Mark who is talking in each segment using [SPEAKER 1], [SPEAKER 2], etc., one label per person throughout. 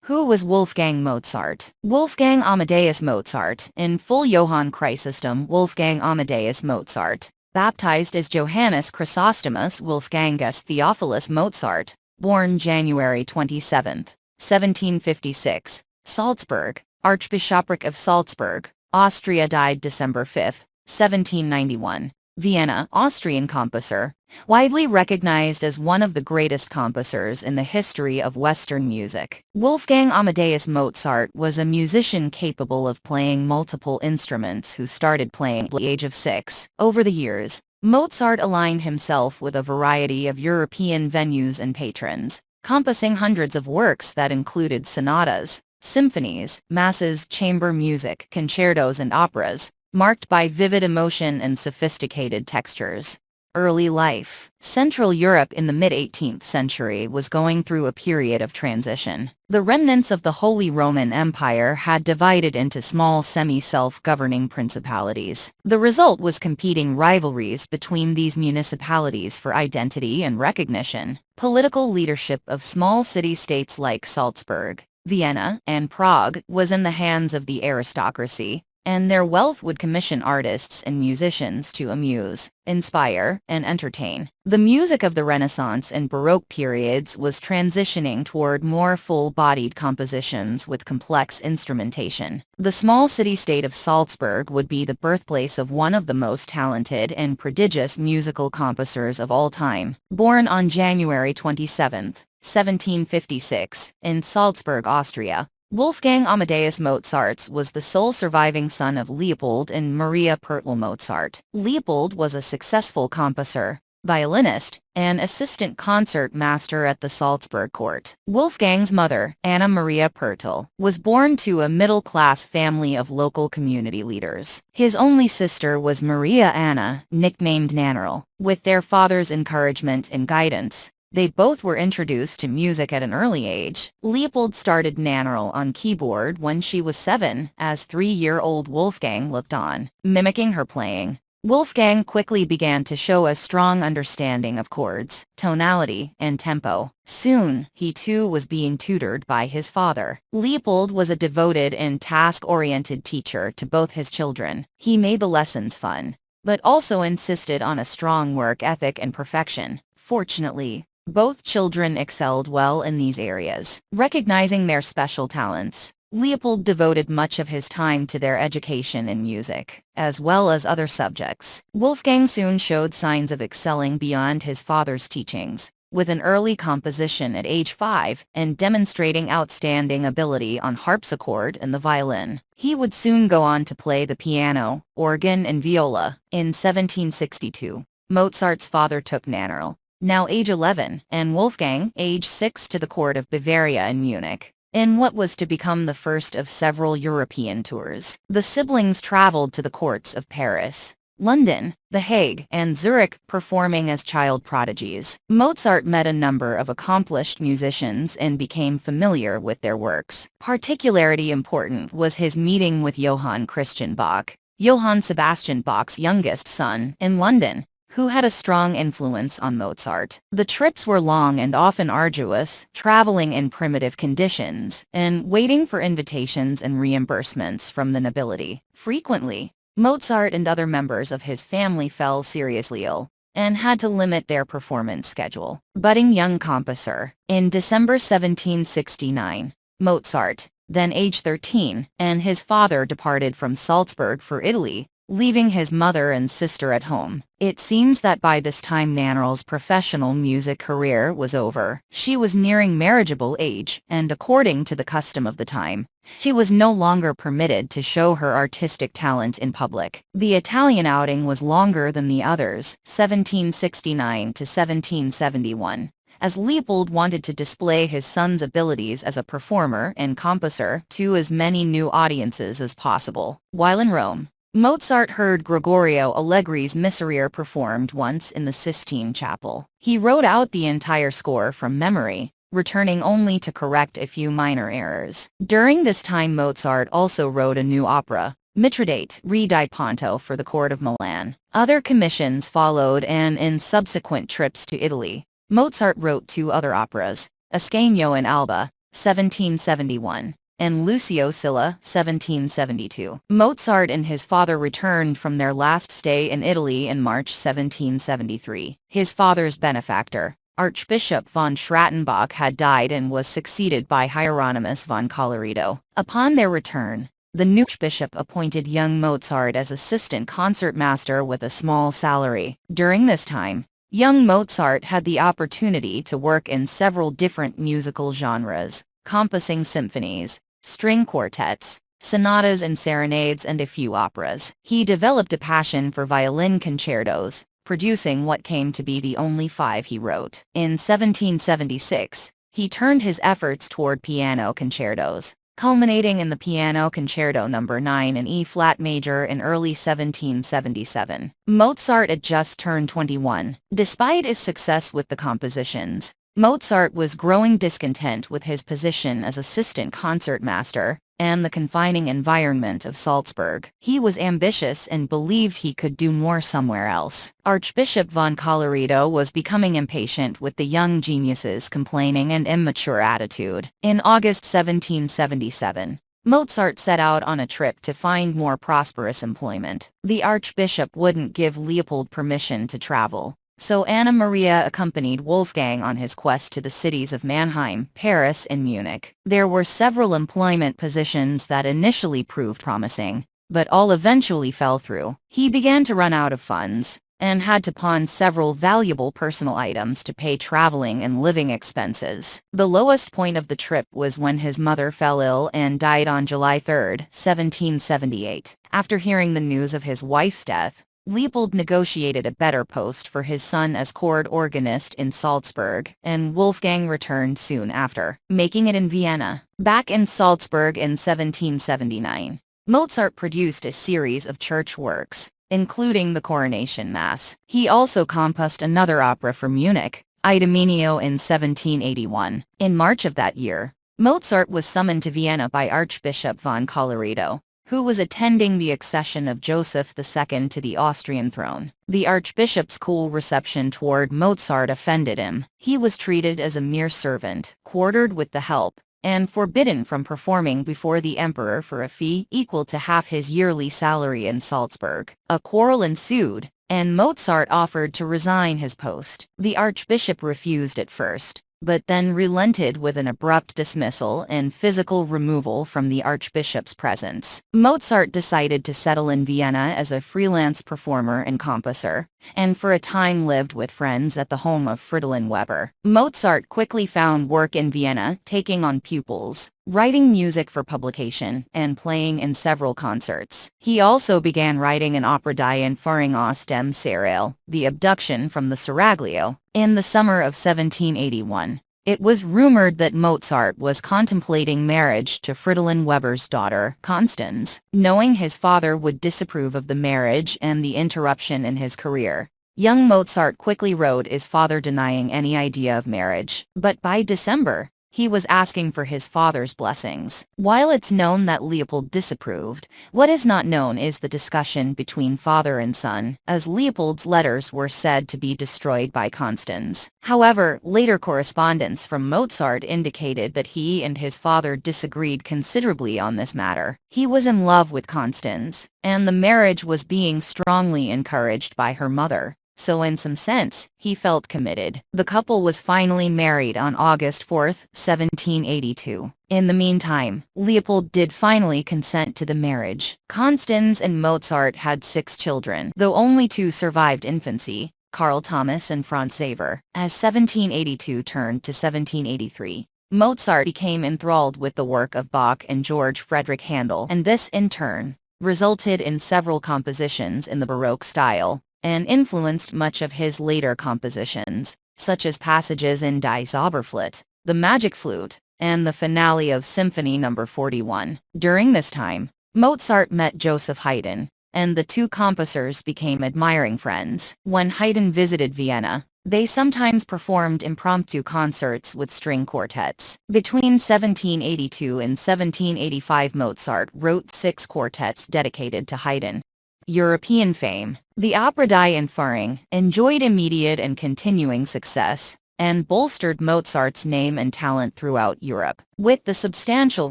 [SPEAKER 1] Who was Wolfgang Mozart? Wolfgang Amadeus Mozart, in full Johann Chrysostom Wolfgang Amadeus Mozart, baptized as Johannes Chrysostomus Wolfgangus Theophilus Mozart, born January 27, 1756, Salzburg, Archbishopric of Salzburg, Austria, died December 5, 1791, Vienna, Austrian composer, widely recognized as one of the greatest composers in the history of Western music. Wolfgang Amadeus Mozart was a musician capable of playing multiple instruments who started playing at the age of 6. Over the years, Mozart aligned himself with a variety of European venues and patrons, composing hundreds of works that included sonatas, symphonies, masses, chamber music, concertos, and operas, marked by vivid emotion and sophisticated textures. Early life. Central Europe in the mid-18th century was going through a period of transition. The remnants of the Holy Roman Empire had divided into small semi-self-governing principalities. The result was competing rivalries between these municipalities for identity and recognition. Political leadership of small city-states like Salzburg, Vienna, and Prague was in the hands of the aristocracy, and their wealth would commission artists and musicians to amuse, inspire, and entertain. The music of the Renaissance and Baroque periods was transitioning toward more full-bodied compositions with complex instrumentation. The small city-state of Salzburg would be the birthplace of one of the most talented and prodigious musical composers of all time. Born on January 27, 1756, in Salzburg, Austria, Wolfgang Amadeus Mozart was the sole surviving son of Leopold and Maria Pertl Mozart. Leopold was a successful composer, violinist, and assistant concert master at the Salzburg court. Wolfgang's mother, Anna Maria Pertl, was born to a middle-class family of local community leaders. His only sister was Maria Anna, nicknamed Nannerl. With their father's encouragement and guidance, they both were introduced to music at an early age. Leopold started Nannerl on keyboard when she was 7, as 3-year-old Wolfgang looked on, mimicking her playing. Wolfgang quickly began to show a strong understanding of chords, tonality, and tempo. Soon, he too was being tutored by his father. Leopold was a devoted and task-oriented teacher to both his children. He made the lessons fun, but also insisted on a strong work ethic and perfection. Fortunately, both children excelled well in these areas. Recognizing their special talents, Leopold devoted much of his time to their education in music, as well as other subjects. Wolfgang soon showed signs of excelling beyond his father's teachings, with an early composition at age 5 and demonstrating outstanding ability on harpsichord and the violin. He would soon go on to play the piano, organ, and viola. In 1762, Mozart's father took Nannerl, now age 11, and Wolfgang, age 6, to the court of Bavaria in Munich, in what was to become the first of several European tours. The siblings traveled to the courts of Paris, London, The Hague, and Zurich, performing as child prodigies. Mozart met a number of accomplished musicians and became familiar with their works. Particularly important was his meeting with Johann Christian Bach, Johann Sebastian Bach's youngest son, in London, who had a strong influence on Mozart. The trips were long and often arduous, traveling in primitive conditions, and waiting for invitations and reimbursements from the nobility. Frequently, Mozart and other members of his family fell seriously ill, and had to limit their performance schedule. Budding young composer. In December 1769, Mozart, then age 13, and his father departed from Salzburg for Italy, leaving his mother and sister at home. It seems that by this time Nannerl's professional music career was over. She was nearing marriageable age, and according to the custom of the time, she was no longer permitted to show her artistic talent in public. The Italian outing was longer than the others, 1769 to 1771. As Leopold wanted to display his son's abilities as a performer and composer to as many new audiences as possible. While in Rome, Mozart heard Gregorio Allegri's Miserere performed once in the Sistine Chapel. He wrote out the entire score from memory, returning only to correct a few minor errors. During this time Mozart also wrote a new opera, Mithridate, Re di Ponto, for the court of Milan. Other commissions followed, and in subsequent trips to Italy, Mozart wrote 2 other operas, Ascanio and Alba, 1771, and Lucio Silla, 1772. Mozart and his father returned from their last stay in Italy in March 1773. His father's benefactor, Archbishop von Schrattenbach, had died and was succeeded by Hieronymus von Colloredo. Upon their return, the new bishop appointed young Mozart as assistant concertmaster with a small salary. During this time, young Mozart had the opportunity to work in several different musical genres, composing symphonies, string quartets, sonatas and serenades, and a few operas. He developed a passion for violin concertos, producing what came to be the only 5 he wrote. In 1776, he turned his efforts toward piano concertos, culminating in the Piano Concerto No. 9 in E-flat major in early 1777. Mozart had just turned 21. Despite his success with the compositions, Mozart was growing discontent with his position as assistant concertmaster and the confining environment of Salzburg. He was ambitious and believed he could do more somewhere else. Archbishop von Colloredo was becoming impatient with the young genius's complaining and immature attitude. In August 1777, Mozart set out on a trip to find more prosperous employment. The archbishop wouldn't give Leopold permission to travel, so Anna Maria accompanied Wolfgang on his quest to the cities of Mannheim, Paris, and Munich. There were several employment positions that initially proved promising, but all eventually fell through. He began to run out of funds, and had to pawn several valuable personal items to pay traveling and living expenses. The lowest point of the trip was when his mother fell ill and died on July 3, 1778. After hearing the news of his wife's death, Leopold negotiated a better post for his son as court organist in Salzburg, and Wolfgang returned soon after, making it in Vienna. Back in Salzburg in 1779, Mozart produced a series of church works, including the Coronation Mass. He also composed another opera for Munich, Idomeneo, in 1781. In March of that year, Mozart was summoned to Vienna by Archbishop von Colloredo, who was attending the accession of Joseph II to the Austrian throne. The archbishop's cool reception toward Mozart offended him. He was treated as a mere servant, quartered with the help, and forbidden from performing before the emperor for a fee equal to half his yearly salary in Salzburg. A quarrel ensued, and Mozart offered to resign his post. The archbishop refused at first, but then relented with an abrupt dismissal and physical removal from the archbishop's presence. Mozart decided to settle in Vienna as a freelance performer and composer, and for a time lived with friends at the home of Fridolin Weber. Mozart quickly found work in Vienna, taking on pupils, writing music for publication, and playing in several concerts. He also began writing an opera Die Entführung aus dem Serail, The Abduction from the Seraglio, in the summer of 1781. It was rumored that Mozart was contemplating marriage to Fridolin Weber's daughter, Constance. Knowing his father would disapprove of the marriage and the interruption in his career, young Mozart quickly wrote his father denying any idea of marriage. But by December, he was asking for his father's blessings. While it's known that Leopold disapproved, what is not known is the discussion between father and son, as Leopold's letters were said to be destroyed by Constance. However, later correspondence from Mozart indicated that he and his father disagreed considerably on this matter. He was in love with Constance, and the marriage was being strongly encouraged by her mother. So in some sense, he felt committed. The couple was finally married on August 4, 1782. In the meantime, Leopold did finally consent to the marriage. Constance and Mozart had 6 children, though only 2 survived infancy, Carl Thomas and Franz Xaver. As 1782 turned to 1783, Mozart became enthralled with the work of Bach and George Frederick Handel, and this in turn resulted in several compositions in the Baroque style, and influenced much of his later compositions, such as passages in Die Zauberflöte, The Magic Flute, and the finale of Symphony No. 41. During this time, Mozart met Joseph Haydn, and the 2 composers became admiring friends. When Haydn visited Vienna, they sometimes performed impromptu concerts with string quartets. Between 1782 and 1785, Mozart wrote 6 quartets dedicated to Haydn. European fame. The opera Die Entführung enjoyed immediate and continuing success, and bolstered Mozart's name and talent throughout Europe. With the substantial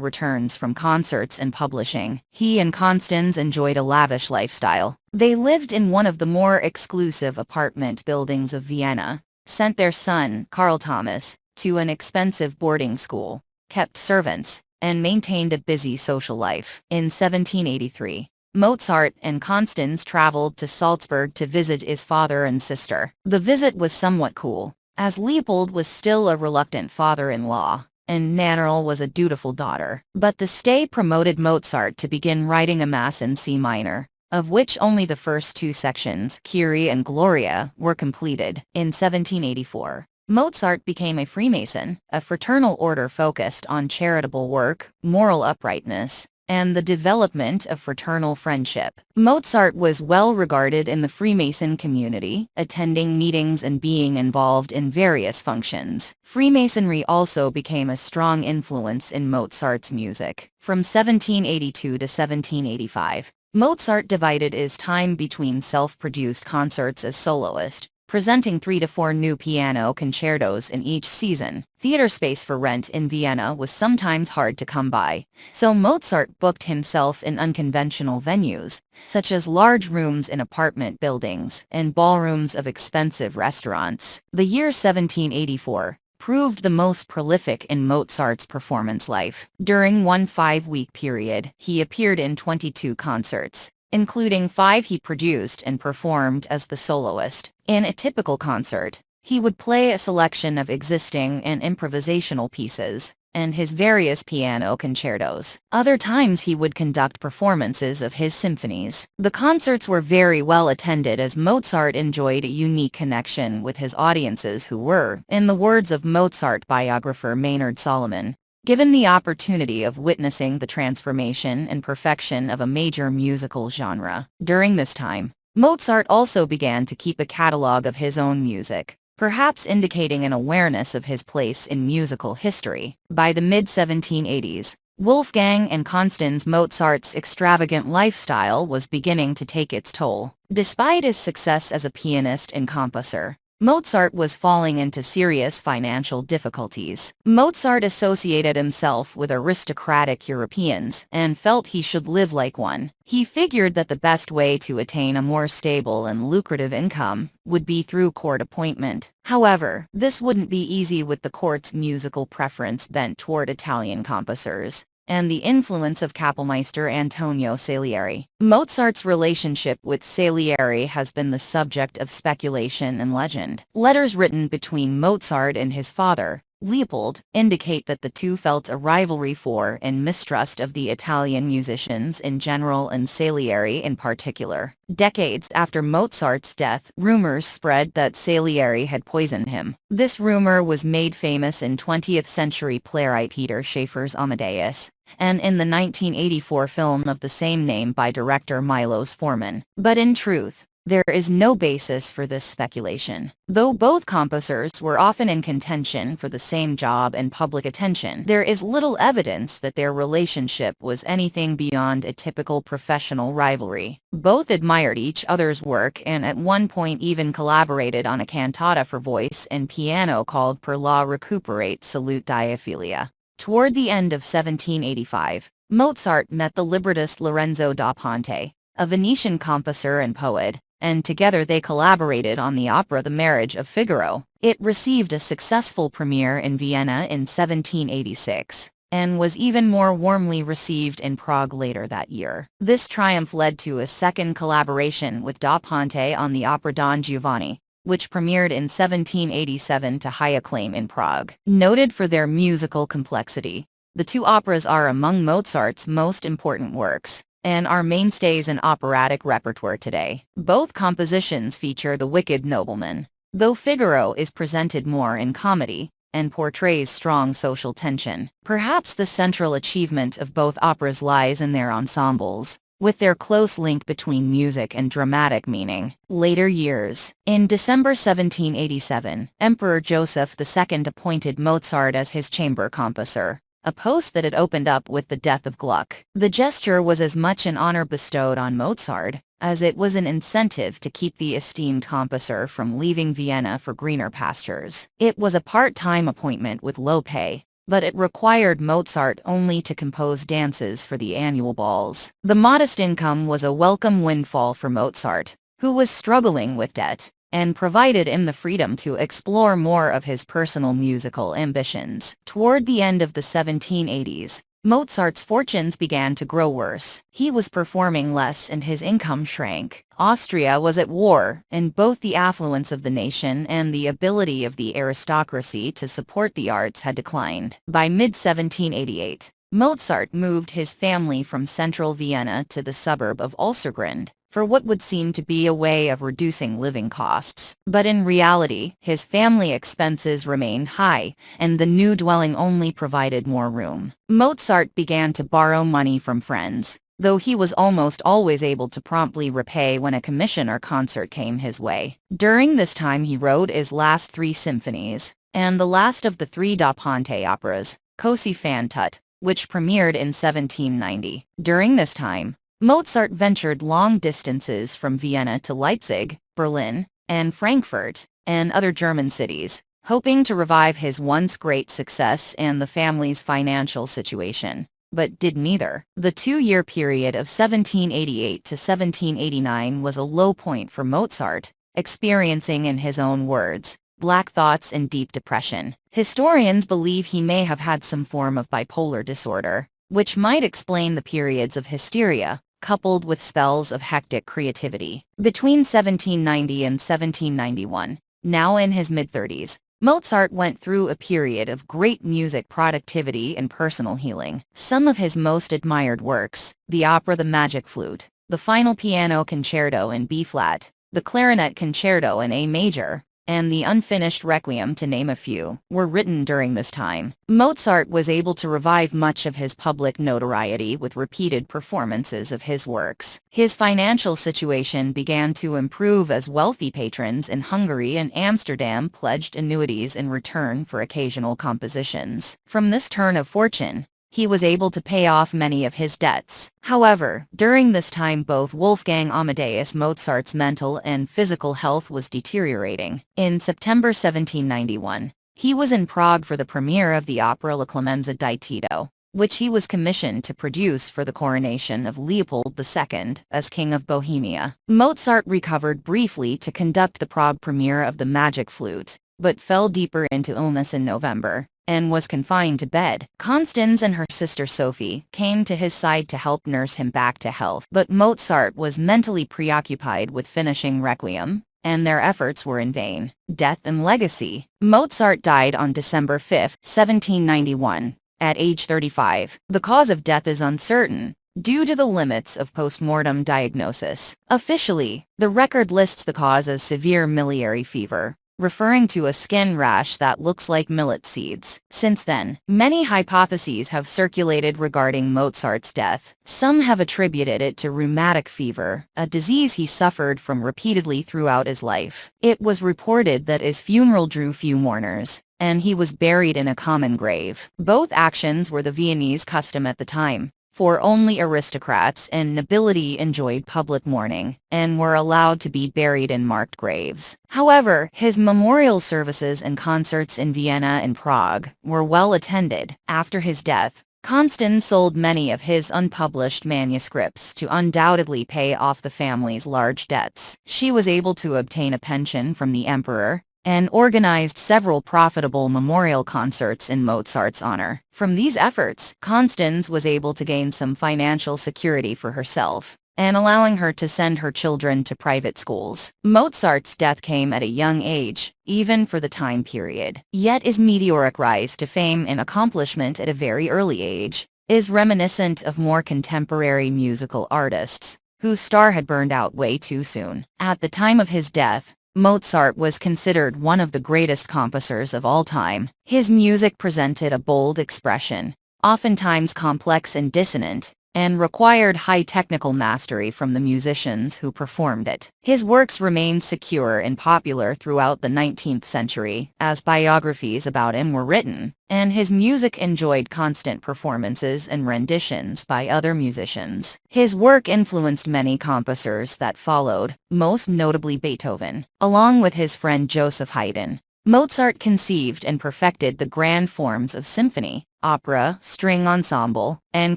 [SPEAKER 1] returns from concerts and publishing, he and Constance enjoyed a lavish lifestyle. They lived in one of the more exclusive apartment buildings of Vienna, sent their son, Carl Thomas, to an expensive boarding school, kept servants, and maintained a busy social life. In 1783, Mozart and Constance traveled to Salzburg to visit his father and sister. The visit was somewhat cool, as Leopold was still a reluctant father-in-law, and Nannerl was a dutiful daughter. But the stay promoted Mozart to begin writing a Mass in C minor, of which only the first two sections, Kyrie and Gloria, were completed. In 1784, Mozart became a Freemason, a fraternal order focused on charitable work, moral uprightness, and the development of fraternal friendship. Mozart was well regarded in the Freemason community, attending meetings and being involved in various functions. Freemasonry also became a strong influence in Mozart's music. From 1782 to 1785, Mozart divided his time between self-produced concerts as soloist, presenting 3 to 4 new piano concertos in each season. Theater space for rent in Vienna was sometimes hard to come by, so Mozart booked himself in unconventional venues, such as large rooms in apartment buildings and ballrooms of expensive restaurants. The year 1784 proved the most prolific in Mozart's performance life. During one 5-week period, he appeared in 22 concerts, including 5 he produced and performed as the soloist. In a typical concert, he would play a selection of existing and improvisational pieces, and his various piano concertos. Other times he would conduct performances of his symphonies. The concerts were very well attended as Mozart enjoyed a unique connection with his audiences who were, in the words of Mozart biographer Maynard Solomon, given the opportunity of witnessing the transformation and perfection of a major musical genre. During this time, Mozart also began to keep a catalog of his own music, perhaps indicating an awareness of his place in musical history. By the mid-1780s, Wolfgang and Constance Mozart's extravagant lifestyle was beginning to take its toll. Despite his success as a pianist and composer, Mozart was falling into serious financial difficulties. Mozart associated himself with aristocratic Europeans and felt he should live like one. He figured that the best way to attain a more stable and lucrative income would be through court appointment. However, this wouldn't be easy with the court's musical preference bent toward Italian composers and the influence of Kapellmeister Antonio Salieri. Mozart's relationship with Salieri has been the subject of speculation and legend. Letters written between Mozart and his father, Leopold, indicate that the two felt a rivalry for and mistrust of the Italian musicians in general and Salieri in particular. Decades after Mozart's death, rumors spread that Salieri had poisoned him. This rumor was made famous in 20th-century playwright Peter Shaffer's Amadeus, and in the 1984 film of the same name by director Milos Forman. But in truth, there is no basis for this speculation. Though both composers were often in contention for the same job and public attention, there is little evidence that their relationship was anything beyond a typical professional rivalry. Both admired each other's work and at one point even collaborated on a cantata for voice and piano called Per la recuperate salute diaphilia. Toward the end of 1785, Mozart met the librettist Lorenzo da Ponte, a Venetian composer and poet, and together they collaborated on the opera The Marriage of Figaro. It received a successful premiere in Vienna in 1786, and was even more warmly received in Prague later that year. This triumph led to a second collaboration with da Ponte on the opera Don Giovanni, which premiered in 1787 to high acclaim in Prague. Noted for their musical complexity, the two operas are among Mozart's most important works, and are mainstays in operatic repertoire today. Both compositions feature the wicked nobleman, though Figaro is presented more in comedy, and portrays strong social tension. Perhaps the central achievement of both operas lies in their ensembles, with their close link between music and dramatic meaning. Later years. In December 1787, Emperor Joseph II appointed Mozart as his chamber composer, a post that had opened up with the death of Gluck. The gesture was as much an honor bestowed on Mozart as it was an incentive to keep the esteemed composer from leaving Vienna for greener pastures. It was a part-time appointment with low pay, but it required Mozart only to compose dances for the annual balls. The modest income was a welcome windfall for Mozart, who was struggling with debt, and provided him the freedom to explore more of his personal musical ambitions. Toward the end of the 1780s, Mozart's fortunes began to grow worse. He was performing less and his income shrank. Austria was at war, and both the affluence of the nation and the ability of the aristocracy to support the arts had declined. By mid-1788, Mozart moved his family from central Vienna to the suburb of Ulsergrund, for what would seem to be a way of reducing living costs. But in reality, his family expenses remained high, and the new dwelling only provided more room. Mozart began to borrow money from friends, though he was almost always able to promptly repay when a commission or concert came his way. During this time he wrote his last 3 symphonies, and the last of the 3 da Ponte operas, Così fan tutte, which premiered in 1790. During this time, Mozart ventured long distances from Vienna to Leipzig, Berlin, and Frankfurt, and other German cities, hoping to revive his once great success and the family's financial situation, but did neither. The 2-year period of 1788 to 1789 was a low point for Mozart, experiencing, in his own words, black thoughts and deep depression. Historians believe he may have had some form of bipolar disorder, which might explain the periods of hysteria, coupled with spells of hectic creativity. Between 1790 and 1791, now in his mid-30s, Mozart went through a period of great music productivity and personal healing. Some of his most admired works, the opera The Magic Flute, the Final Piano Concerto in B-flat, the Clarinet Concerto in A major, and the unfinished Requiem, to name a few, were written during this time. Mozart was able to revive much of his public notoriety with repeated performances of his works. His financial situation began to improve as wealthy patrons in Hungary and Amsterdam pledged annuities in return for occasional compositions. From this turn of fortune, he was able to pay off many of his debts. However, during this time both Wolfgang Amadeus Mozart's mental and physical health was deteriorating. In September 1791, he was in Prague for the premiere of the opera La Clemenza di Tito, which he was commissioned to produce for the coronation of Leopold II as King of Bohemia. Mozart recovered briefly to conduct the Prague premiere of The Magic Flute, but fell deeper into illness in November, and was confined to bed. Constance and her sister Sophie came to his side to help nurse him back to health, but Mozart was mentally preoccupied with finishing Requiem, and their efforts were in vain. Death and legacy. Mozart died on December 5, 1791, at age 35. The cause of death is uncertain, due to the limits of postmortem diagnosis. Officially, the record lists the cause as severe miliary fever, referring to a skin rash that looks like millet seeds. Since then, many hypotheses have circulated regarding Mozart's death. Some have attributed it to rheumatic fever, a disease he suffered from repeatedly throughout his life. It was reported that his funeral drew few mourners, and he was buried in a common grave. Both actions were the Viennese custom at the time, for only aristocrats and nobility enjoyed public mourning, and were allowed to be buried in marked graves. However, his memorial services and concerts in Vienna and Prague were well attended. After his death, Constance sold many of his unpublished manuscripts to undoubtedly pay off the family's large debts. She was able to obtain a pension from the emperor, and organized several profitable memorial concerts in Mozart's honor. From these efforts, Constance was able to gain some financial security for herself, and allowing her to send her children to private schools. Mozart's death came at a young age, even for the time period. Yet his meteoric rise to fame and accomplishment at a very early age is reminiscent of more contemporary musical artists, whose star had burned out way too soon. At the time of his death, Mozart was considered one of the greatest composers of all time. His music presented a bold expression, oftentimes complex and dissonant, and required high technical mastery from the musicians who performed it. His works remained secure and popular throughout the 19th century, as biographies about him were written, and his music enjoyed constant performances and renditions by other musicians. His work influenced many composers that followed, most notably Beethoven, along with his friend Joseph Haydn. Mozart conceived and perfected the grand forms of symphony, opera, string ensemble, and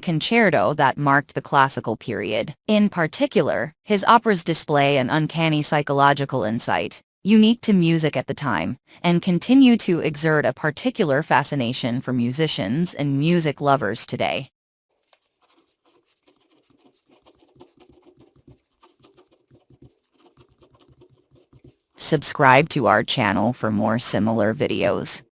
[SPEAKER 1] concerto that marked the classical period. In particular, his operas display an uncanny psychological insight, unique to music at the time, and continue to exert a particular fascination for musicians and music lovers today. Subscribe to our channel for more similar videos.